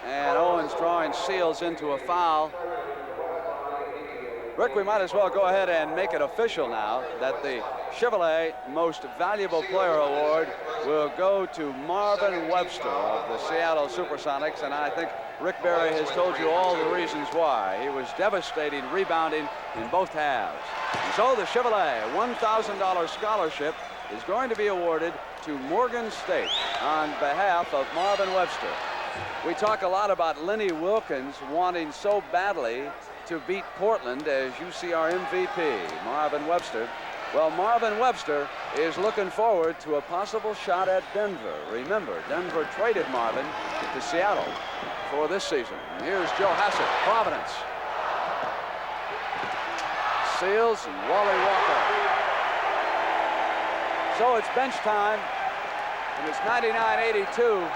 And Owens drawing Seals into a foul. Rick, we might as well go ahead and make it official now that the Chevrolet Most Valuable Player Award will go to Marvin Webster of the Seattle Supersonics, and I think Rick Barry has told you all the reasons why. He was devastating rebounding in both halves. And so the Chevrolet $1,000 scholarship is going to be awarded to Morgan State on behalf of Marvin Webster. We talk a lot about Lenny Wilkins wanting so badly to beat Portland as UCR MVP, Marvin Webster. Well, Marvin Webster is looking forward to a possible shot at Denver. Remember, Denver traded Marvin to Seattle for this season. And here's Joe Hassett, Providence. Seals and Wally Walker. So it's bench time, and it's 99-82.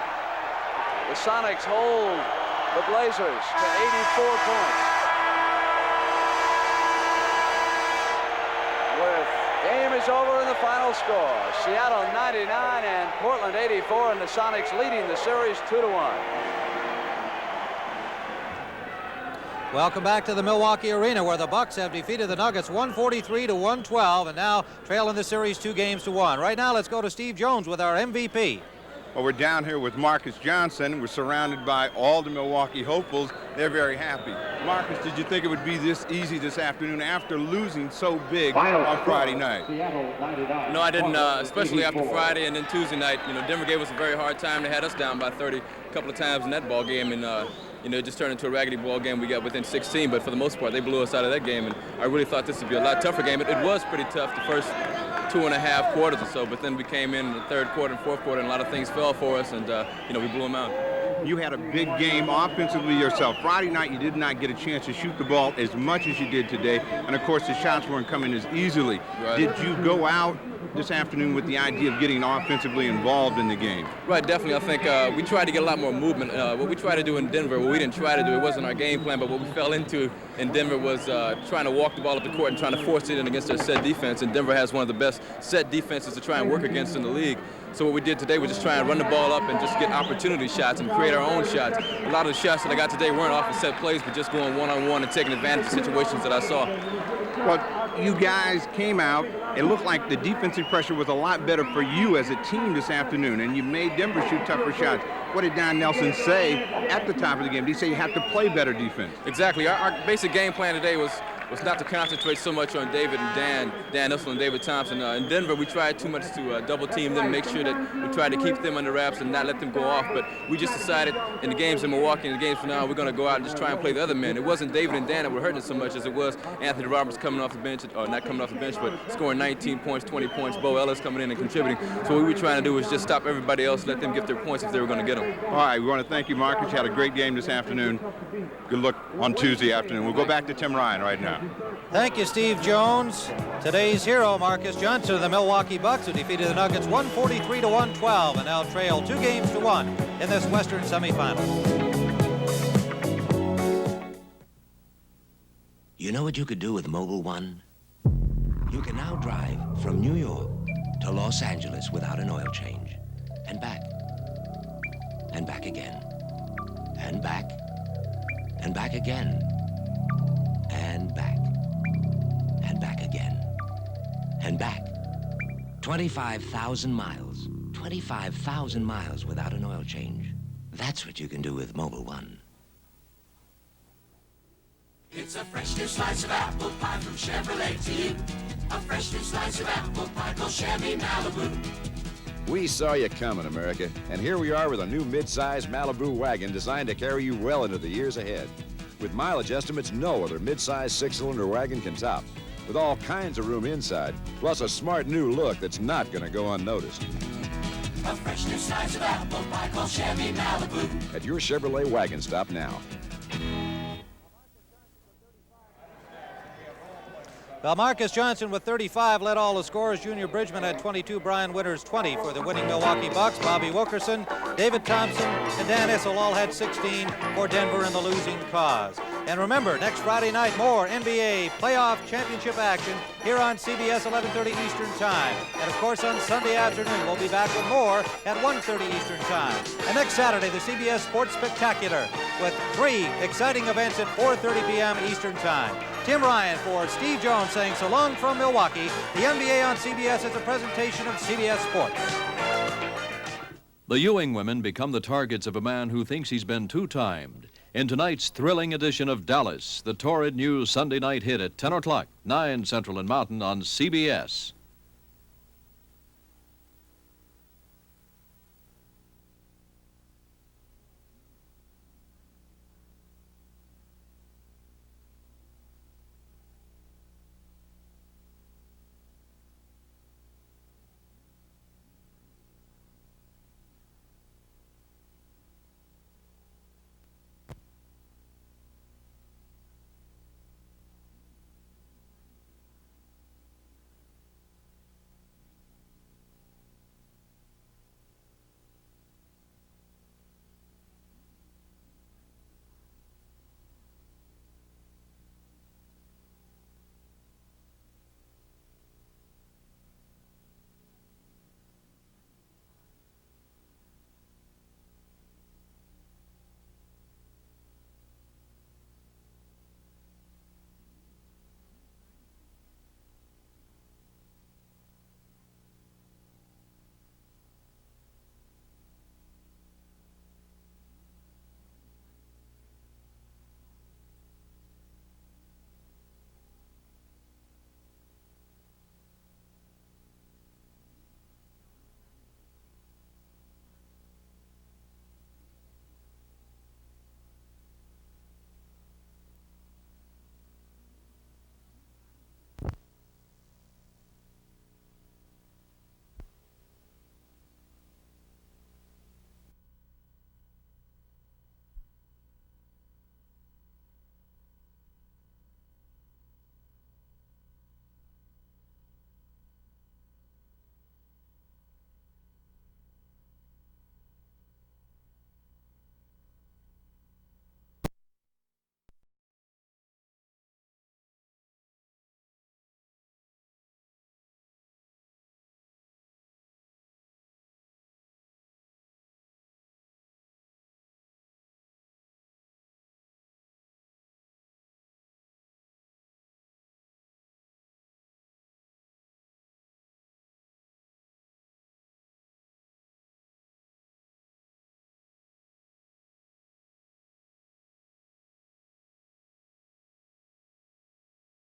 The Sonics hold the Blazers to 84 points. Game is over in the final score. Seattle 99 and Portland 84, and the Sonics leading the series 2-1. Welcome back to the Milwaukee Arena, where the Bucks have defeated the Nuggets 143-112, and now trailing the series 2-1. Right now, let's go to Steve Jones with our MVP. Well, we're down here with Marcus Johnson. We're surrounded by all the Milwaukee hopefuls. They're very happy. Marcus, did you think it would be this easy this afternoon after losing so big on Friday night? No, I didn't, especially after Friday and then Tuesday night. You know, Denver gave us a very hard time. They had us down by 30 a couple of times in that ball game, and you know, it just turned into a raggedy ball game. We got within 16, but for the most part, they blew us out of that game, and I really thought this would be a lot tougher game. It was pretty tough the first 2.5 quarters or so, but then we came in the third quarter and fourth quarter, and a lot of things fell for us, and you know, we blew them out. You had a big game offensively yourself. Friday night, you did not get a chance to shoot the ball as much as you did today, and of course, the shots weren't coming as easily. Right. Did you go out this afternoon with the idea of getting offensively involved in the game? Right, definitely. I think we tried to get a lot more movement. What we tried to do in Denver, what we didn't try to do, it wasn't our game plan, but what we fell into in Denver was trying to walk the ball up the court and trying to force it in against their set defense, and Denver has one of the best set defenses to try and work against in the league. So what we did today was just try and run the ball up and just get opportunity shots and create our own shots. A lot of the shots that I got today weren't off of set plays, but just going one-on-one and taking advantage of situations that I saw. Well, you guys came out. It looked like the defensive pressure was a lot better for you as a team this afternoon, and you made Denver shoot tougher shots. What did Don Nelson say at the top of the game? Did he say you have to play better defense? Exactly. Our basic game plan today was not to concentrate so much on David and Dan Nelson and David Thompson. In Denver, we tried too much to double team them, make sure that we tried to keep them under wraps and not let them go off. But we just decided in the games in Milwaukee and the games from now, we're going to go out and just try and play the other men. It wasn't David and Dan that were hurting us so much as it was Anthony Roberts coming off the bench, or not coming off the bench, but scoring 19 points, 20 points, Bo Ellis coming in and contributing. So what we were trying to do was just stop everybody else, let them get their points if they were going to get them. All right, we want to thank you, Marcus. You had a great game this afternoon. Good luck on Tuesday afternoon. We'll go back to Tim Ryan right now. Thank you, Steve Jones. Today's hero, Marcus Johnson of the Milwaukee Bucks, who defeated the Nuggets 143-112 and now trail 2-1 in this Western semifinal. You know what you could do with Mobile One? You can now drive from New York to Los Angeles without an oil change, and back again, and back again, and back again, and back. 25,000 miles. 25,000 miles without an oil change. That's what you can do with Mobile One. It's a fresh new slice of apple pie from Chevrolet to you. A fresh new slice of apple pie called Chevy Malibu. We saw you coming, America, and here we are with a new mid-size Malibu wagon designed to carry you well into the years ahead. With mileage estimates no other mid-size 6-cylinder wagon can top, with all kinds of room inside, plus a smart new look that's not going to go unnoticed. A fresh new slice of apple pie called Chevy Malibu. At your Chevrolet wagon stop now. Well, Marcus Johnson with 35 led all the scorers. Junior Bridgman had 22. Brian Winters 20 for the winning Milwaukee Bucks. Bobby Wilkerson, David Thompson, and Dan Issel all had 16 for Denver in the losing cause. And remember, next Friday night, more NBA playoff championship action here on CBS 11:30 Eastern Time. And of course, on Sunday afternoon, we'll be back with more at 1:30 Eastern Time. And next Saturday, the CBS Sports Spectacular with 3 exciting events at 4:30 p.m. Eastern Time. Tim Ryan for Steve Jones saying so long from Milwaukee. The NBA on CBS is a presentation of CBS Sports. The Ewing women become the targets of a man who thinks he's been two-timed. In tonight's thrilling edition of Dallas, the torrid new Sunday night hit at 10 o'clock, 9 Central and Mountain on CBS.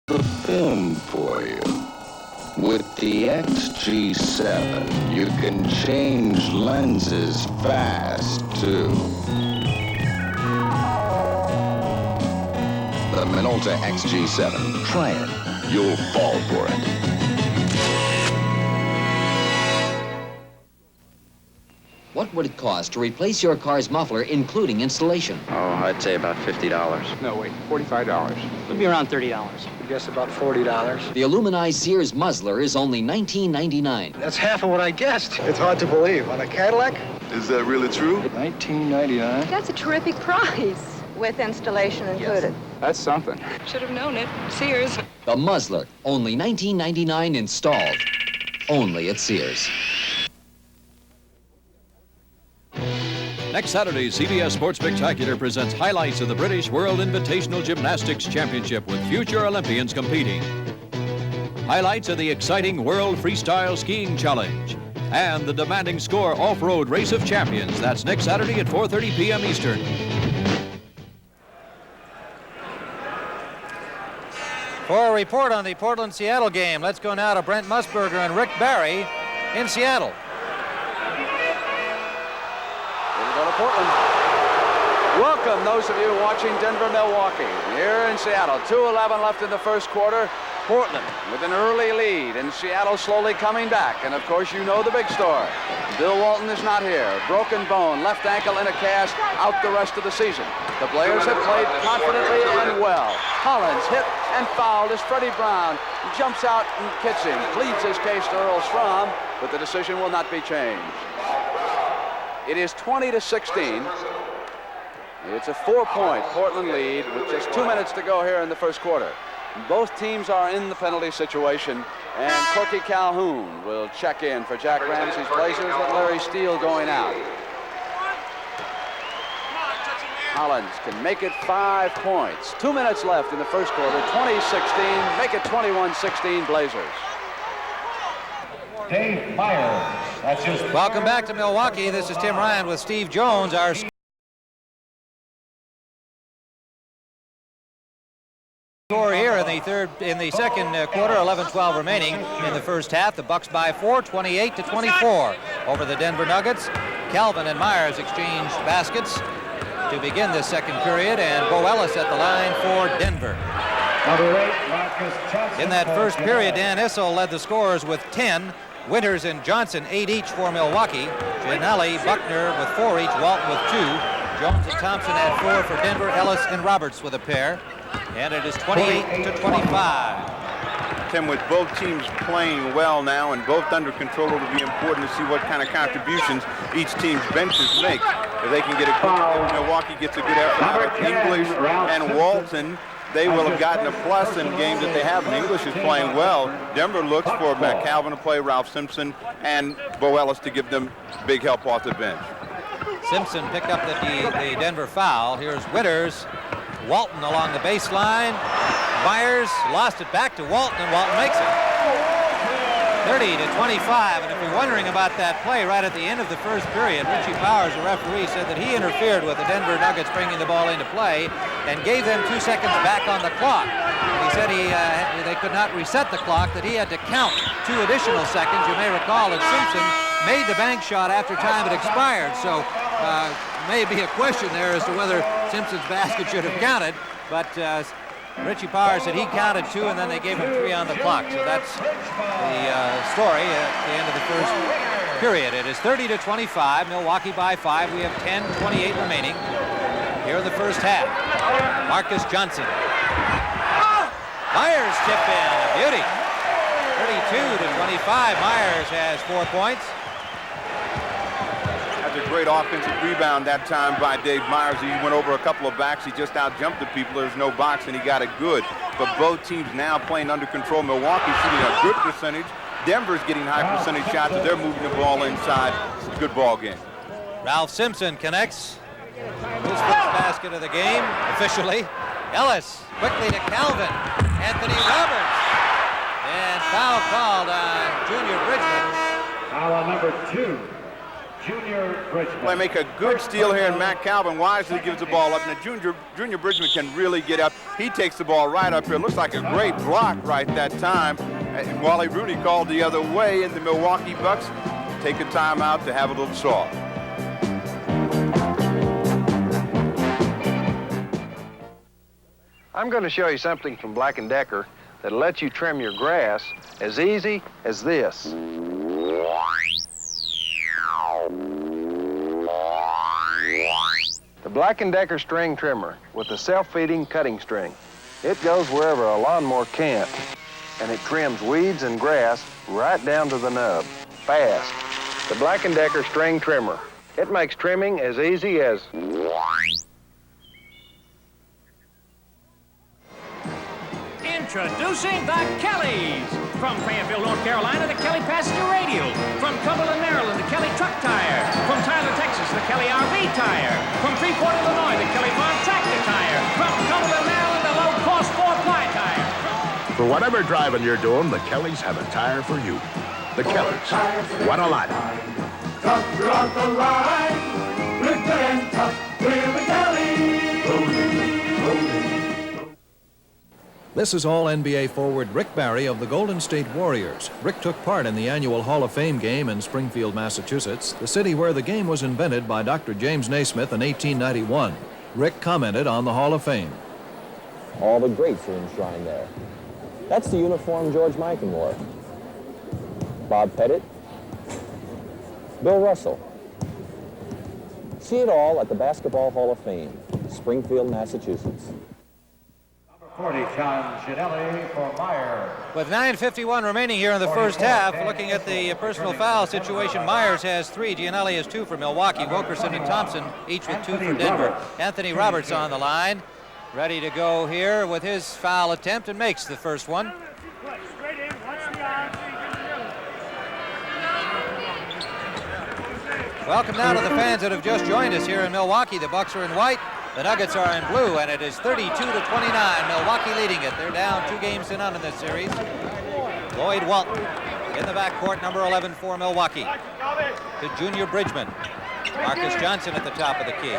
The film for you. With the XG7, you can change lenses fast, too. The Minolta XG7. Try it. You'll fall for it. What would it cost to replace your car's muffler, including installation? Oh, I'd say about $50. No, wait, $45. It'd be around $30. I guess about $40. The aluminized Sears muzzler is only $19.99. That's half of what I guessed. It's hard to believe. On a Cadillac? Is that really true? $19.99. That's a terrific price, with installation included. That's something. Should have known it. Sears. The muzzler, only $19.99 installed. Only at Sears. Next Saturday, CBS Sports Spectacular presents highlights of the British World Invitational Gymnastics Championship with future Olympians competing. Highlights of the exciting World Freestyle Skiing Challenge and the demanding score off-road Race of Champions. That's next Saturday at 4:30 p.m. Eastern. For a report on the Portland-Seattle game, let's go now to Brent Musburger and Rick Barry in Seattle. Portland. Welcome those of you watching Denver, Milwaukee. Here in Seattle, 2:11 left in the first quarter. Portland with an early lead, and Seattle slowly coming back. And of course, you know the big story. Bill Walton is not here. Broken bone, left ankle in a cast, out the rest of the season. The players have played confidently and well. Hollins hit and fouled is Freddie Brown. He jumps out and kicks him, pleads his case to Earl Strom, but the decision will not be changed. It is 20-16. It's a 4-point Portland lead with just 2 minutes to go here in the first quarter. Both teams are in the penalty situation, and Corky Calhoun will check in for Jack Ramsey's Blazers with Larry Steele going out. Hollins can make it 5 points. 2 minutes left in the first quarter, 20-16, make it 21-16 Blazers. Dave Myers. That's just Welcome back to Milwaukee. This is Tim Ryan with Steve Jones. Our score here in the second quarter, 11-12 remaining in the first half. The Bucks by 4, 28-24 over the Denver Nuggets. Calvin and Myers exchanged baskets to begin this second period, and Bo Ellis at the line for Denver. In that first period, Dan Issel led the scorers with 10. Winters and Johnson 8 each for Milwaukee. Gianelli, Buckner with 4 each, Walton with 2. Jones and Thompson had 4 for Denver, Ellis and Roberts with a pair. And it is 28-25. Tim, with both teams playing well now and both under control, it'll be important to see what kind of contributions each team's benches make. If they can get a good, if Milwaukee gets a good effort out of English and Walton, they will have gotten a plus in games that they haven't. English is playing well. Denver looks for Matt Calvin to play, Ralph Simpson, and Bo Ellis to give them big help off the bench. Simpson picked up the Denver foul. Here's Winters. Walton along the baseline. Myers lost it back to Walton, and Walton makes it. 30-25, and if you're wondering about that play right at the end of the first period, Richie Powers, the referee, said that he interfered with the Denver Nuggets bringing the ball into play and gave them 2 seconds back on the clock. And he said they could not reset the clock, that he had to count 2 additional seconds. You may recall that Simpson made the bank shot after time had expired, so may be a question there as to whether Simpson's basket should have counted, but Richie Powers said he counted 2 and then they gave him 3 on the clock. So that's the story at the end of the first period. It is 30-25, Milwaukee by 5. We have 10:28 remaining here in the first half. Marcus Johnson. Myers chip in, a beauty. 32-25, Myers has 4 points. That's a great offensive rebound that time by Dave Myers. He went over a couple of backs. He just out-jumped the people. There's no box, and he got it good. But both teams now playing under control. Milwaukee shooting a good percentage. Denver's getting high percentage shots as they're moving the ball inside. It's a good ball game. Ralph Simpson connects his first basket of the game, officially. Ellis quickly to Calvin. Anthony Roberts. And foul called on Junior Bridgman. Foul on number 2. Junior Bridgman. They make a good steal here, and Matt Calvin wisely gives the ball up. Now Junior Bridgman can really get up. He takes the ball right up here. Looks like a great block right that time. And Wally Rooney called the other way, and the Milwaukee Bucks take a timeout to have a little soft. I'm going to show you something from Black & Decker that'll let you trim your grass as easy as this. The Black & Decker string trimmer with a self-feeding cutting string. It goes wherever a lawnmower can't, and it trims weeds and grass right down to the nub, fast. The Black & Decker string trimmer. It makes trimming as easy as... Introducing the Kellys. From Fayetteville, North Carolina, the Kelly Passenger Radial. From Cumberland, Maryland, the Kelly Truck Tire. From Tyler, Texas, the Kelly RV Tire. From Freeport, Illinois, the Kelly Farm Tractor Tire. From Cumberland, Maryland, the low-cost 4-ply tire. For whatever driving you're doing, the Kellys have a tire for you. The Kellys. What a lot. Tough throughout the line. We're good and tough. We're the Kellys. This is All-NBA forward Rick Barry of the Golden State Warriors. Rick took part in the annual Hall of Fame game in Springfield, Massachusetts, the city where the game was invented by Dr. James Naismith in 1891. Rick commented on the Hall of Fame. All the greats are enshrined there. That's the uniform George Mikan wore. Bob Pettit, Bill Russell. See it all at the Basketball Hall of Fame, Springfield, Massachusetts. 40, John Ginelli for Meyer. With 9:51 remaining here in the first half, looking at the personal foul situation, Myers has 3, Gianelli has 2 for Milwaukee, Wilkerson and Thompson each with 2 for Denver. Anthony Roberts on the line, ready to go here with his foul attempt and makes the first one. Welcome now to the fans that have just joined us here in Milwaukee. The Bucks are in white, the Nuggets are in blue, and it is 32-29. Milwaukee leading it. They're down 2 games to none in this series. Lloyd Walton in the backcourt, number 11 for Milwaukee. To Junior Bridgman. Marcus Johnson at the top of the key.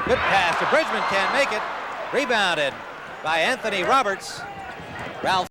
Good pass to Bridgman, can't make it. Rebounded by Anthony Roberts. Ralph